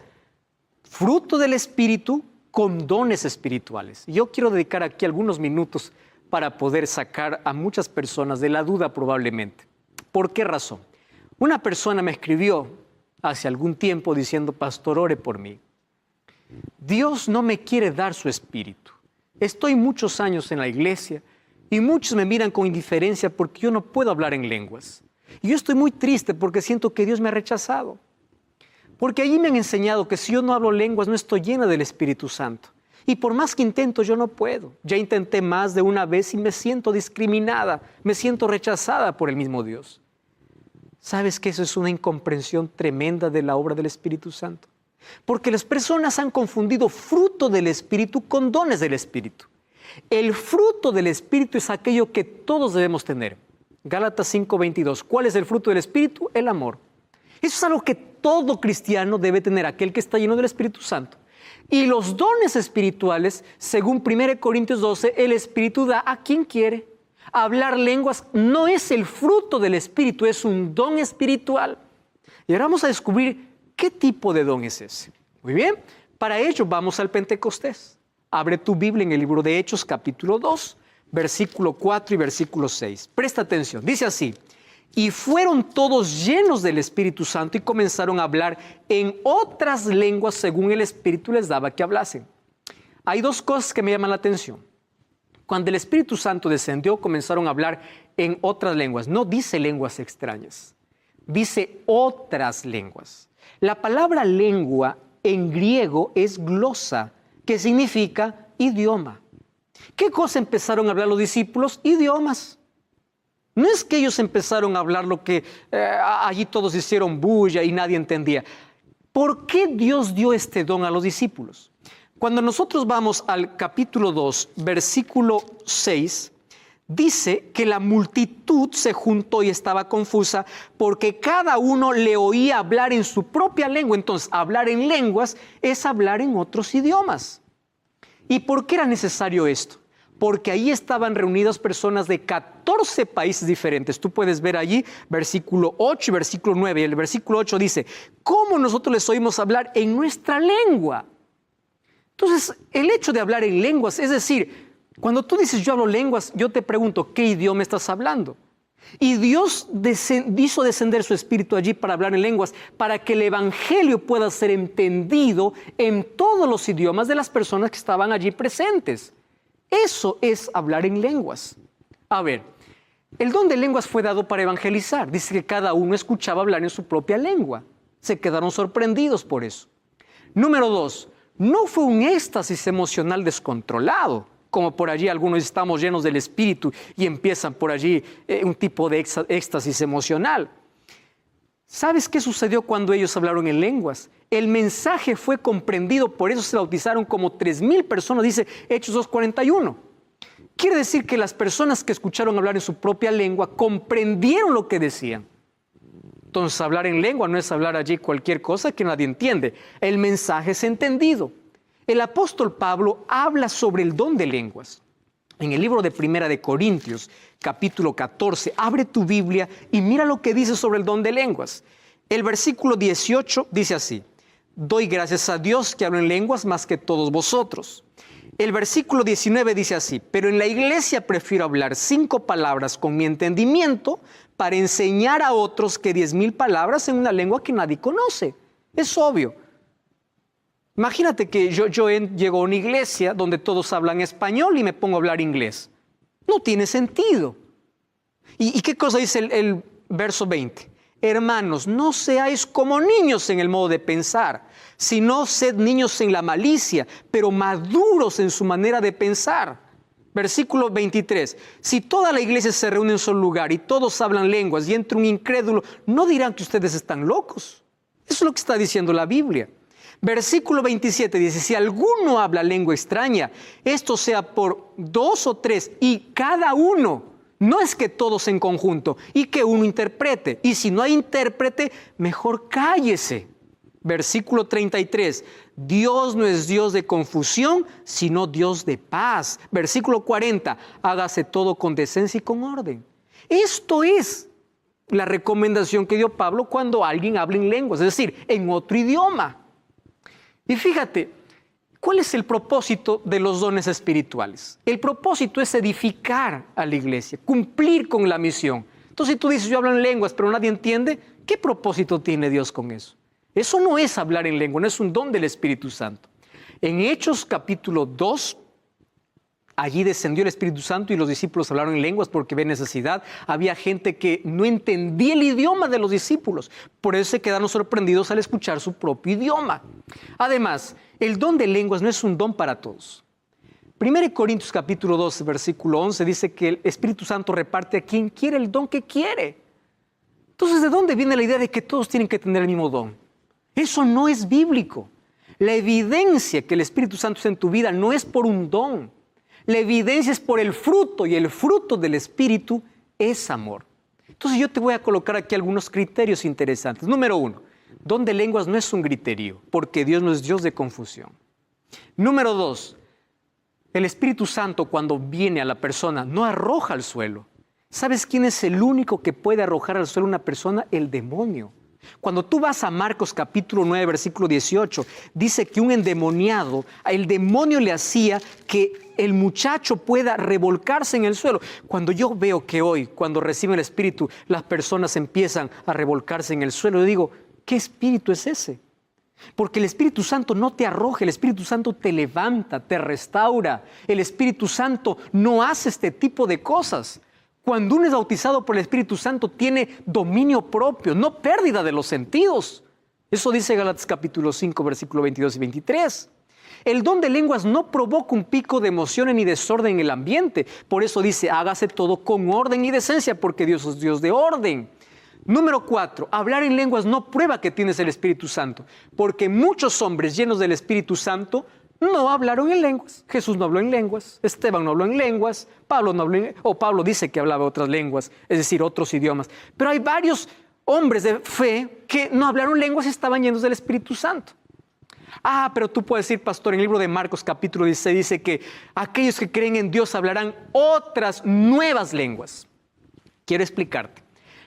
Fruto del Espíritu con dones espirituales. Yo quiero dedicar aquí algunos minutos para poder sacar a muchas personas de la duda probablemente. ¿Por qué razón? Una persona me escribió hace algún tiempo diciendo, pastor, ore por mí. Dios no me quiere dar su Espíritu. Estoy muchos años en la iglesia y muchos me miran con indiferencia porque yo no puedo hablar en lenguas. Y yo estoy muy triste porque siento que Dios me ha rechazado. Porque allí me han enseñado que si yo no hablo lenguas no estoy llena del Espíritu Santo. Y por más que intento yo no puedo. Ya intenté más de una vez y me siento discriminada, me siento rechazada por el mismo Dios. ¿Sabes que eso es una incomprensión tremenda de la obra del Espíritu Santo? Porque las personas han confundido fruto del Espíritu con dones del Espíritu. El fruto del Espíritu es aquello que todos debemos tener. Gálatas 5:22. ¿Cuál es el fruto del Espíritu? El amor. Eso es algo que todo cristiano debe tener, aquel que está lleno del Espíritu Santo. Y los dones espirituales, según 1 Corintios 12, el Espíritu da a quien quiere. Hablar lenguas no es el fruto del Espíritu, es un don espiritual. Y ahora vamos a descubrir qué tipo de don es ese. Muy bien, para ello vamos al Pentecostés. Abre tu Biblia en el libro de Hechos, capítulo 2, versículo 4 y versículo 6. Presta atención, dice así: y fueron todos llenos del Espíritu Santo y comenzaron a hablar en otras lenguas según el Espíritu les daba que hablasen. Hay dos cosas que me llaman la atención. Cuando el Espíritu Santo descendió, comenzaron a hablar en otras lenguas. No dice lenguas extrañas, dice otras lenguas. La palabra lengua en griego es glosa, que significa idioma. ¿Qué cosa empezaron a hablar los discípulos? Idiomas. No es que ellos empezaron a hablar lo que allí todos hicieron bulla y nadie entendía. ¿Por qué Dios dio este don a los discípulos? Cuando nosotros vamos al capítulo 2, versículo 6, dice que la multitud se juntó y estaba confusa porque cada uno le oía hablar en su propia lengua. Entonces, hablar en lenguas es hablar en otros idiomas. ¿Y por qué era necesario esto? Porque ahí estaban reunidas personas de 14 países diferentes. Tú puedes ver allí versículo 8 y versículo 9. Y el versículo 8 dice: ¿cómo nosotros les oímos hablar en nuestra lengua? Entonces, el hecho de hablar en lenguas, es decir, cuando tú dices yo hablo lenguas, yo te pregunto, ¿qué idioma estás hablando? Y Dios hizo descender su Espíritu allí para hablar en lenguas, para que el Evangelio pueda ser entendido en todos los idiomas de las personas que estaban allí presentes. Eso es hablar en lenguas. A ver, el don de lenguas fue dado para evangelizar. Dice que cada uno escuchaba hablar en su propia lengua. Se quedaron sorprendidos por eso. Número 2, no fue un éxtasis emocional descontrolado, como por allí algunos estamos llenos del Espíritu y empiezan por allí un tipo de éxtasis emocional. ¿Sabes qué sucedió cuando ellos hablaron en lenguas? El mensaje fue comprendido, por eso se bautizaron como 3,000 personas, dice Hechos 2:41. Quiere decir que las personas que escucharon hablar en su propia lengua comprendieron lo que decían. Entonces, hablar en lengua no es hablar allí cualquier cosa que nadie entiende. El mensaje es entendido. El apóstol Pablo habla sobre el don de lenguas. En el libro de Primera de Corintios, capítulo 14, abre tu Biblia y mira lo que dice sobre el don de lenguas. El versículo 18 dice así: doy gracias a Dios que hablo en lenguas más que todos vosotros. El versículo 19 dice así: pero en la iglesia prefiero hablar 5 palabras con mi entendimiento para enseñar a otros que 10,000 palabras en una lengua que nadie conoce. Es obvio. Imagínate que yo llego a una iglesia donde todos hablan español y me pongo a hablar inglés. No tiene sentido. ¿Y qué cosa dice el verso 20? Hermanos, no seáis como niños en el modo de pensar, sino sed niños en la malicia, pero maduros en su manera de pensar. Versículo 23. Si toda la iglesia se reúne en un solo lugar y todos hablan lenguas y entra un incrédulo, ¿no dirán que ustedes están locos? Eso es lo que está diciendo la Biblia. Versículo 27 dice: si alguno habla lengua extraña, esto sea por 2 o 3 y cada uno, no es que todos en conjunto, y que uno interprete. Y si no hay intérprete, mejor cállese. Versículo 33, Dios no es Dios de confusión, sino Dios de paz. Versículo 40, hágase todo con decencia y con orden. Esto es la recomendación que dio Pablo cuando alguien habla en lenguas, es decir, en otro idioma. Y fíjate, ¿cuál es el propósito de los dones espirituales? El propósito es edificar a la iglesia, cumplir con la misión. Entonces, si tú dices, yo hablo en lenguas, pero nadie entiende, ¿qué propósito tiene Dios con eso? Eso no es hablar en lengua, no es un don del Espíritu Santo. En Hechos capítulo 2, allí descendió el Espíritu Santo y los discípulos hablaron en lenguas porque ve necesidad. Había gente que no entendía el idioma de los discípulos, por eso se quedaron sorprendidos al escuchar su propio idioma. Además, el don de lenguas no es un don para todos. 1 Corintios capítulo 12, versículo 11 dice que el Espíritu Santo reparte a quien quiere el don que quiere. Entonces, ¿de dónde viene la idea de que todos tienen que tener el mismo don? Eso no es bíblico. La evidencia que el Espíritu Santo está en tu vida no es por un don. La evidencia es por el fruto, y el fruto del Espíritu es amor. Entonces yo te voy a colocar aquí algunos criterios interesantes. Número 1, don de lenguas no es un griterío, porque Dios no es Dios de confusión. Número 2, el Espíritu Santo cuando viene a la persona no arroja al suelo. ¿Sabes quién es el único que puede arrojar al suelo a una persona? El demonio. Cuando tú vas a Marcos capítulo 9, versículo 18, dice que un endemoniado, el demonio le hacía que el muchacho pueda revolcarse en el suelo. Cuando yo veo que hoy, cuando reciben el Espíritu, las personas empiezan a revolcarse en el suelo, yo digo, ¿qué espíritu es ese? Porque el Espíritu Santo no te arroja, el Espíritu Santo te levanta, te restaura. El Espíritu Santo no hace este tipo de cosas. Cuando uno es bautizado por el Espíritu Santo, tiene dominio propio, no pérdida de los sentidos. Eso dice Gálatas capítulo 5, versículo 22 y 23. El don de lenguas no provoca un pico de emociones ni desorden en el ambiente. Por eso dice, hágase todo con orden y decencia, porque Dios es Dios de orden. Número 4, hablar en lenguas no prueba que tienes el Espíritu Santo, porque muchos hombres llenos del Espíritu Santo no hablaron en lenguas. Jesús no habló en lenguas, Esteban no habló en lenguas, Pablo no habló en, o Pablo dice que hablaba otras lenguas, es decir, otros idiomas. Pero hay varios hombres de fe que no hablaron lenguas y estaban llenos del Espíritu Santo. Ah, pero tú puedes decir, pastor, en el libro de Marcos capítulo 16 dice que aquellos que creen en Dios hablarán otras nuevas lenguas. Quiero explicarte.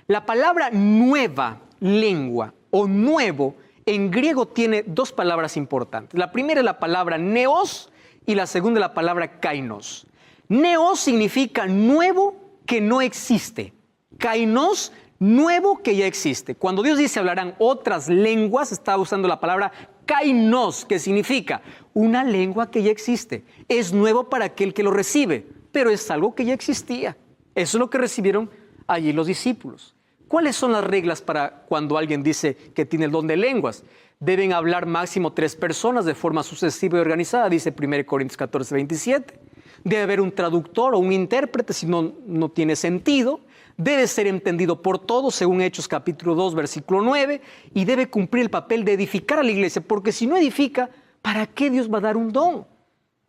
La palabra nueva lengua o nuevo en griego tiene dos palabras importantes. La primera es la palabra neos y la segunda es la palabra kainos. Neos significa nuevo que no existe. Kainos, nuevo que ya existe. Cuando Dios dice hablarán otras lenguas, está usando la palabra kainos, que significa una lengua que ya existe. Es nuevo para aquel que lo recibe, pero es algo que ya existía. Eso es lo que recibieron allí los discípulos. ¿Cuáles son las reglas para cuando alguien dice que tiene el don de lenguas? Deben hablar máximo 3 personas de forma sucesiva y organizada, dice 1 Corintios 14, 27. Debe haber un traductor o un intérprete, si no, no tiene sentido. Debe ser entendido por todos, según Hechos capítulo 2, versículo 9. Y debe cumplir el papel de edificar a la iglesia, porque si no edifica, ¿para qué Dios va a dar un don?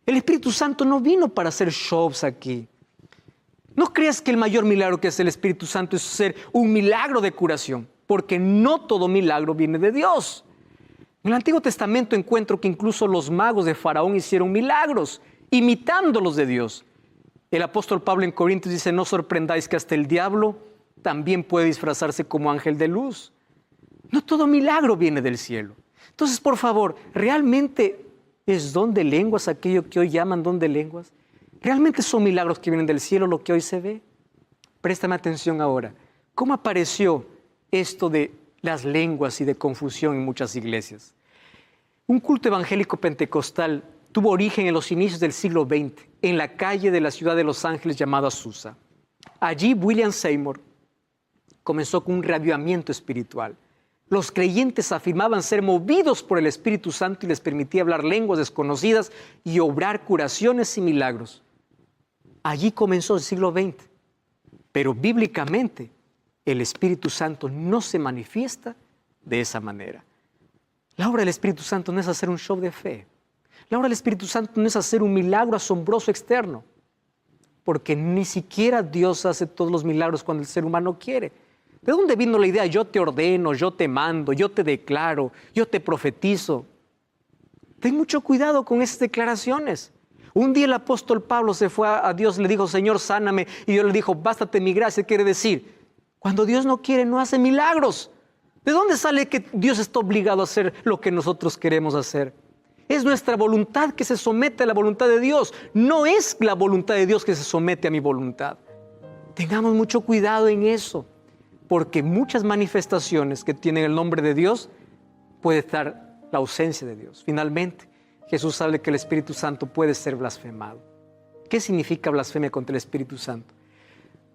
El Espíritu Santo no vino para hacer shows aquí. No creas que el mayor milagro que hace el Espíritu Santo es ser un milagro de curación, porque no todo milagro viene de Dios. En el Antiguo Testamento encuentro que incluso los magos de Faraón hicieron milagros, imitando los de Dios. El apóstol Pablo en Corintios dice, no sorprendáis que hasta el diablo también puede disfrazarse como ángel de luz. No todo milagro viene del cielo. Entonces, por favor, ¿realmente es don de lenguas aquello que hoy llaman don de lenguas? ¿Realmente son milagros que vienen del cielo lo que hoy se ve? Préstame atención ahora. ¿Cómo apareció esto de las lenguas y de confusión en muchas iglesias? Un culto evangélico pentecostal tuvo origen en los inicios del siglo XX, en la calle de la ciudad de Los Ángeles llamada Azusa. Allí William Seymour comenzó con un reavivamiento espiritual. Los creyentes afirmaban ser movidos por el Espíritu Santo y les permitía hablar lenguas desconocidas y obrar curaciones y milagros. Allí comenzó el siglo XX, pero bíblicamente el Espíritu Santo no se manifiesta de esa manera. La obra del Espíritu Santo no es hacer un show de fe. La obra del Espíritu Santo no es hacer un milagro asombroso externo, porque ni siquiera Dios hace todos los milagros cuando el ser humano quiere. ¿De dónde vino la idea? Yo te ordeno, yo te mando, yo te declaro, yo te profetizo. Ten mucho cuidado con esas declaraciones. Un día el apóstol Pablo se fue a Dios y le dijo, Señor, sáname. Y Dios le dijo, bástate mi gracia. Quiere decir, cuando Dios no quiere, no hace milagros. ¿De dónde sale que Dios está obligado a hacer lo que nosotros queremos hacer? Es nuestra voluntad que se somete a la voluntad de Dios. No es la voluntad de Dios que se somete a mi voluntad. Tengamos mucho cuidado en eso, porque muchas manifestaciones que tienen el nombre de Dios puede estar la ausencia de Dios. Finalmente, Jesús habla que el Espíritu Santo puede ser blasfemado. ¿Qué significa blasfemia contra el Espíritu Santo?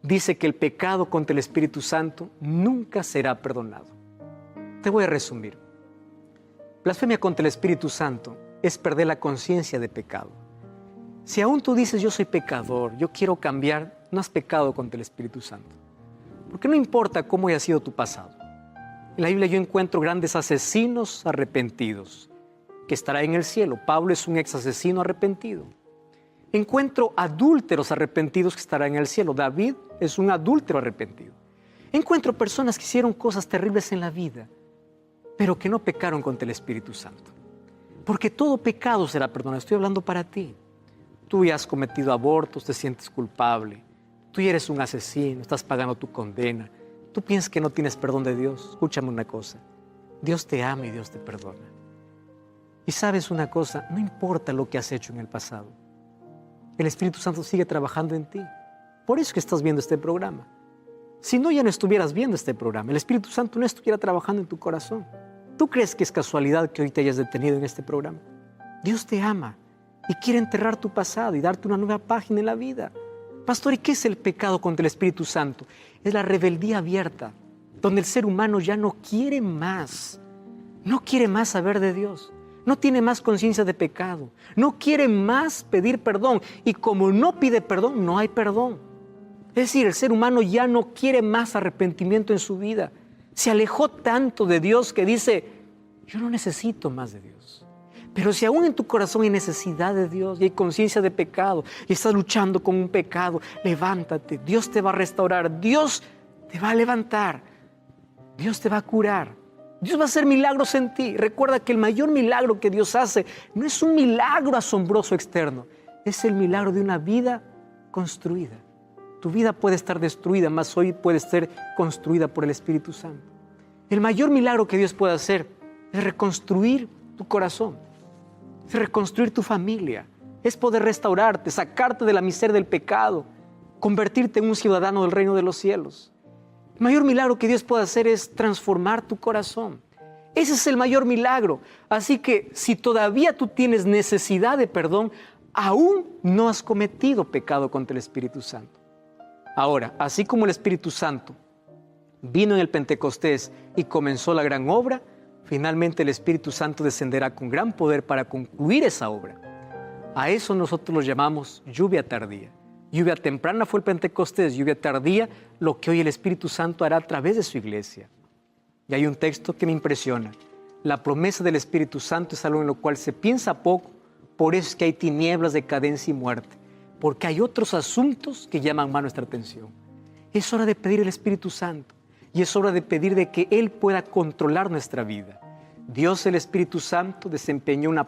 Dice que el pecado contra el Espíritu Santo nunca será perdonado. Te voy a resumir. Blasfemia contra el Espíritu Santo es perder la conciencia de pecado. Si aún tú dices, yo soy pecador, yo quiero cambiar, no has pecado contra el Espíritu Santo. Porque no importa cómo haya sido tu pasado. En la Biblia yo encuentro grandes asesinos arrepentidos que estará en el cielo. Pablo es un ex asesino arrepentido. Encuentro adúlteros arrepentidos que estarán en el cielo. David es un adúltero arrepentido. Encuentro personas que hicieron cosas terribles en la vida, pero que no pecaron contra el Espíritu Santo. Porque todo pecado será perdonado. Estoy hablando para ti. Tú ya has cometido abortos, te sientes culpable. Tú ya eres un asesino, estás pagando tu condena. Tú piensas que no tienes perdón de Dios. Escúchame una cosa. Dios te ama y Dios te perdona. Y sabes una cosa, no importa lo que has hecho en el pasado. El Espíritu Santo sigue trabajando en ti. Por eso que estás viendo este programa. Si no, ya no estuvieras viendo este programa. El Espíritu Santo no estuviera trabajando en tu corazón. ¿Tú crees que es casualidad que hoy te hayas detenido en este programa? Dios te ama y quiere enterrar tu pasado y darte una nueva página en la vida. Pastor, ¿y qué es el pecado contra el Espíritu Santo? Es la rebeldía abierta, donde el ser humano ya no quiere más. No quiere más saber de Dios. No tiene más conciencia de pecado. No quiere más pedir perdón. Y como no pide perdón, no hay perdón. Es decir, el ser humano ya no quiere más arrepentimiento en su vida. Se alejó tanto de Dios que dice, yo no necesito más de Dios. Pero si aún en tu corazón hay necesidad de Dios y hay conciencia de pecado y estás luchando con un pecado, levántate. Dios te va a restaurar. Dios te va a levantar. Dios te va a curar. Dios va a hacer milagros en ti. Recuerda que el mayor milagro que Dios hace no es un milagro asombroso externo. Es el milagro de una vida construida. Tu vida puede estar destruida, mas hoy puede ser construida por el Espíritu Santo. El mayor milagro que Dios puede hacer es reconstruir tu corazón, es reconstruir tu familia, es poder restaurarte, sacarte de la miseria del pecado, convertirte en un ciudadano del reino de los cielos. El mayor milagro que Dios puede hacer es transformar tu corazón. Ese es el mayor milagro. Así que si todavía tú tienes necesidad de perdón, aún no has cometido pecado contra el Espíritu Santo. Ahora, así como el Espíritu Santo vino en el Pentecostés y comenzó la gran obra, finalmente el Espíritu Santo descenderá con gran poder para concluir esa obra. A eso nosotros lo llamamos lluvia tardía. Lluvia temprana fue el Pentecostés, lluvia tardía, lo que hoy el Espíritu Santo hará a través de su iglesia. Y hay un texto que me impresiona. La promesa del Espíritu Santo es algo en lo cual se piensa poco, por eso es que hay tinieblas, decadencia y muerte. Porque hay otros asuntos que llaman más nuestra atención. Es hora de pedir el Espíritu Santo y es hora de pedir de que Él pueda controlar nuestra vida. Dios, el Espíritu Santo, desempeñó una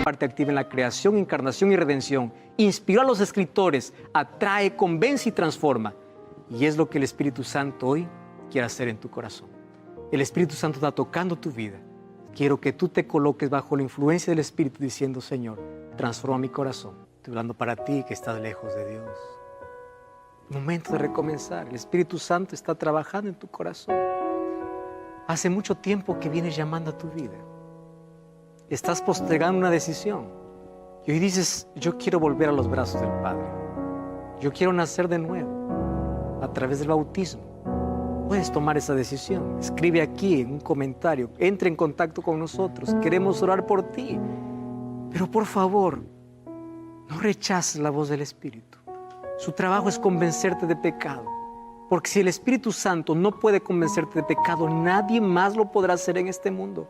parte activa en la creación, encarnación y redención. Inspiró a los escritores, atrae, convence y transforma. Y es lo que el Espíritu Santo hoy quiere hacer en tu corazón. El Espíritu Santo está tocando tu vida. Quiero que tú te coloques bajo la influencia del Espíritu diciendo, Señor, transforma mi corazón. Estoy hablando para ti que estás lejos de Dios. Momento de recomenzar. El Espíritu Santo está trabajando en tu corazón. Hace mucho tiempo que vienes llamando a tu vida. Estás postergando una decisión. Y hoy dices, yo quiero volver a los brazos del Padre. Yo quiero nacer de nuevo a través del bautismo. Puedes tomar esa decisión. Escribe aquí en un comentario. Entra en contacto con nosotros. Queremos orar por ti. Pero por favor, no rechaces la voz del Espíritu. Su trabajo es convencerte de pecado. Porque si el Espíritu Santo no puede convencerte de pecado, nadie más lo podrá hacer en este mundo.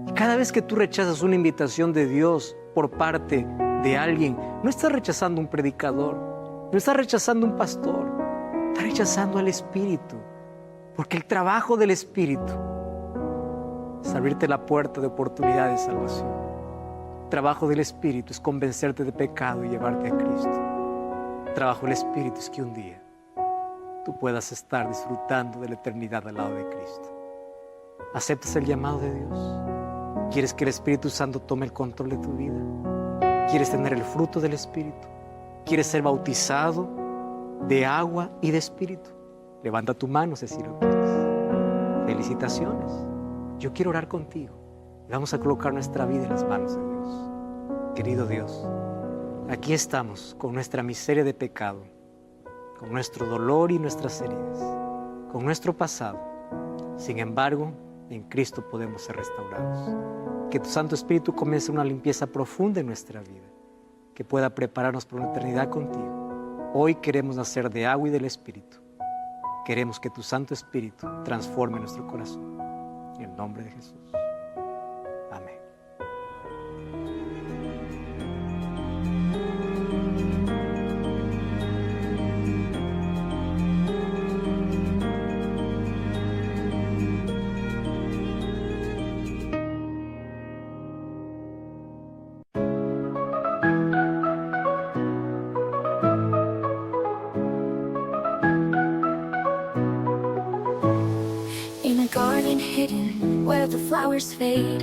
Y cada vez que tú rechazas una invitación de Dios por parte de alguien, no estás rechazando un predicador, no estás rechazando un pastor, estás rechazando al Espíritu. Porque el trabajo del Espíritu es abrirte la puerta de oportunidad de salvación. El trabajo del Espíritu es convencerte de pecado y llevarte a Cristo. El trabajo del Espíritu es que un día tú puedas estar disfrutando de la eternidad al lado de Cristo. ¿Aceptas el llamado de Dios? ¿Quieres que el Espíritu Santo tome el control de tu vida? ¿Quieres tener el fruto del Espíritu? ¿Quieres ser bautizado de agua y de Espíritu? Levanta tu mano si así lo quieres. felicitaciones. Yo quiero orar contigo. Vamos a colocar nuestra vida en las manos de Dios. Querido Dios, aquí estamos con nuestra miseria de pecado, con nuestro dolor y nuestras heridas, con nuestro pasado. Sin embargo, en Cristo podemos ser restaurados. Que tu Santo Espíritu comience una limpieza profunda en nuestra vida, que pueda prepararnos para una eternidad contigo. Hoy queremos nacer de agua y del Espíritu. Queremos que tu Santo Espíritu transforme nuestro corazón. En el nombre de Jesús. Amén. In a garden hidden where the flowers fade,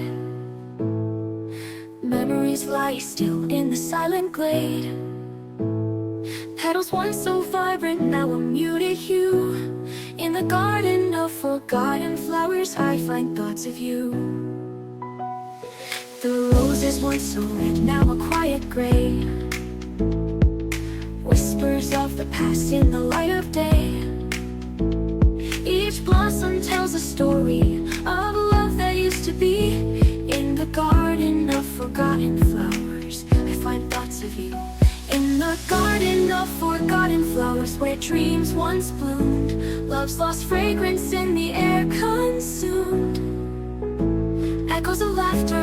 memories lie still in the silent glade. Petals once so vibrant, now a muted hue. In the garden of forgotten flowers, I find thoughts of you. The roses once so red, now a quiet gray. Whispers of the past in the light of day. Each blossom tells a story of love that used to be. In the garden of forgotten flowers, I find thoughts of you. In the garden of forgotten flowers, where dreams once bloomed, love's lost fragrance in the air consumed. Echoes of laughter